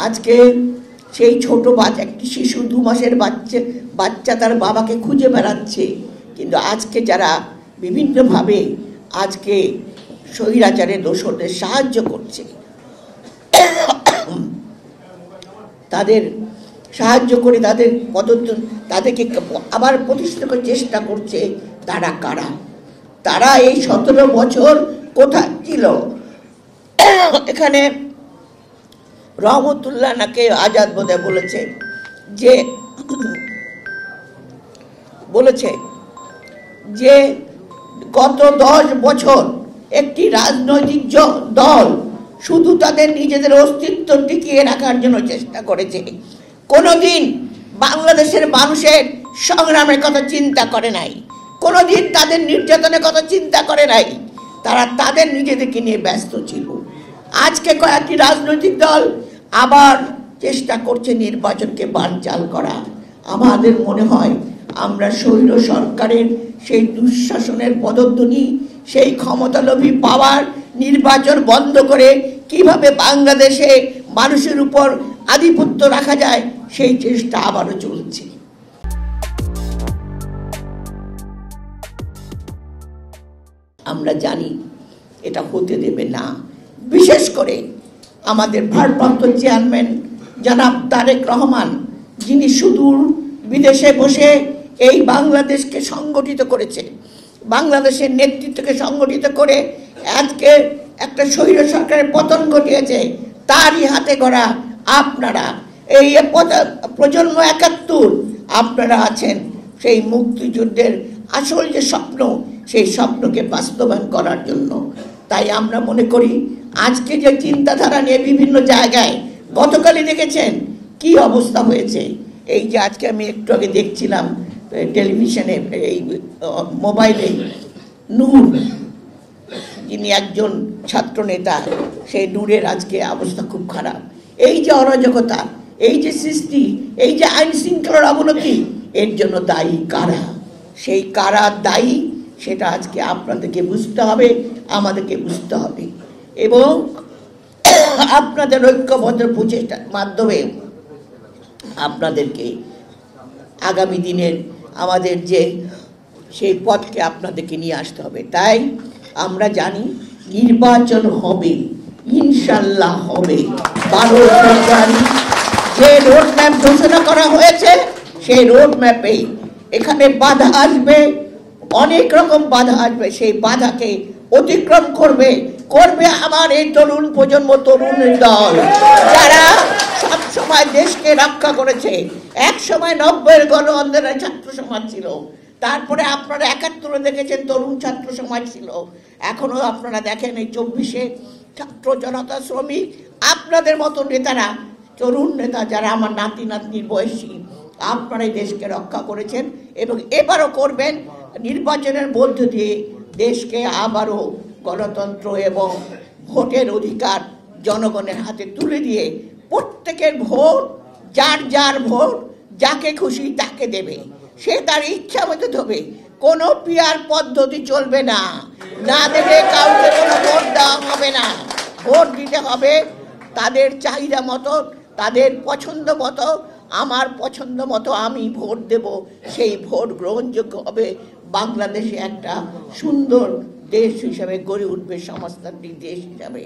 আজকে সেই ছোট বাচ্চা, একটি শিশু 2 মাসের বাচ্চা তার বাবাকে খুঁজে বেড়াচ্ছে। কিন্তু আজকে যারা বিভিন্নভাবে আজকে স্বৈরাচারের দোসরদের সাহায্য করছে, তাদের সাহায্য করে তাদেরকে আবার প্রতিষ্ঠিত করার চেষ্টা করছে, তারা কারা? তারা এই 17 বছর কোথায় ছিল? এখানে রহমতুল্লাহ নাকে আজাদ বোধহয় বলেছে যে গত 10 বছর একটি রাজনৈতিক দল শুধু তাদের নিজেদের অস্তিত্ব টিকিয়ে রাখার জন্য চেষ্টা করেছে, কোনোদিন বাংলাদেশের মানুষের সংগ্রামের কথা চিন্তা করে নাই, কোনোদিন তাদের নির্যাতনের কথা চিন্তা করে নাই। তারা তাদের নিজেদেরকে নিয়ে ব্যস্ত ছিল। আজকে কয়েকটি রাজনৈতিক দল আবার চেষ্টা করছে নির্বাচনকে বানচাল করা। আমাদের মনে হয় আমরা স্বৈর সরকারের সেই দুঃশাসনের পদধ্বনি, সেই ক্ষমতালোভী পাওয়ার নির্বাচন বন্ধ করে কিভাবে বাংলাদেশে মানুষের উপর আধিপত্য রাখা যায় সেই চেষ্টা আবারও চলছে। আমরা জানি এটা হতে দেবে না। বিশেষ করে আমাদের ভারপ্রাপ্ত চেয়ারম্যান জনাব তারেক রহমান, যিনি সুদূর বিদেশে বসে এই বাংলাদেশকে সংগঠিত করেছে, বাংলাদেশের নেতৃত্বকে সংগঠিত করে আজকে একটা স্বৈর সরকারের পতন ঘটিয়েছে, তারই হাতে গড়া আপনারা এই প্রজন্ম 71 আপনারা আছেন সেই মুক্তিযুদ্ধের আসল যে স্বপ্ন, সেই স্বপ্নকে বাস্তবায়ন করার জন্য। তাই আমরা মনে করি আজকে যে চিন্তাধারা নিয়ে বিভিন্ন জায়গায়, গতকালই দেখেছেন কি অবস্থা হয়েছে। এই যে আজকে আমি একটু আগে দেখছিলাম টেলিভিশনে, এই মোবাইলে, নূর যিনি একজন ছাত্র নেতা, সেই নূরের আজকে অবস্থা খুব খারাপ। এই যে অরাজকতা, এই যে সৃষ্টি, এই যে আইন শৃঙ্খলার অবনতি, এর জন্য দায়ী কারা? সেই কারা দায়ী সেটা আজকে আপনাদেরকে বুঝতে হবে, আমাদেরকে বুঝতে হবে। এবং আপনাদের ঐক্যবদ্ধ প্রচেষ্টার মাধ্যমে আপনাদেরকে আগামী দিনের আমাদের যে সেই পথকে আপনাদেরকে নিয়ে আসতে হবে। তাই আমরা জানি নির্বাচন হবে, ইনশাল্লাহ হবে। 12 ফেব্রুয়ারি যে রোডম্যাপ ঘোষণা করা হয়েছে, সেই রোডম্যাপেই এখানে বাধা আসবে, অনেক রকম বাধা আসবে। সেই বাধাকে অতিক্রম করবে আমার এই তরুণ প্রজন্ম, তরুণের দল, যারা সবসময় দেশকে রক্ষা করেছে। এক সময় 90-এর গণ আন্দোলনের ছাত্র সমাজ ছিল, তারপরে আপনারা 71-এ দেখেছেন তরুণ ছাত্র সমাজ ছিল, এখনো আপনারা দেখেন এই 24-এ ছাত্র জনতা, শ্রমিক, আপনাদের মতো নেতারা, তরুণ নেতা যারা আমার নাতি নাতনির বয়সী, আপনারা এই দেশকে রক্ষা করেছেন এবং এবারও করবেন। নির্বাচনের মধ্য দিয়ে দেশকে আবারও গণতন্ত্র এবং ভোটের অধিকার জনগণের হাতে তুলে দিয়ে প্রত্যেকের ভোট, যার ভোট যাকে খুশি তাকে দেবে, সে তার ইচ্ছা মতো দেবে। কোনো পিয়ার পদ্ধতি চলবে না, না দেবে কাউকে কোনো ভোট দেওয়া হবে না। ভোট দিতে হবে তাদের চাহিদা মতো, তাদের পছন্দ মতো। আমার পছন্দ মতো আমি ভোট দেব, সেই ভোট গ্রহণযোগ্য হবে। বাংলাদেশে একটা সুন্দর দেশ হিসাবে গড়ে উঠবে, সমাজতান্ত্রিক দেশ হিসাবে।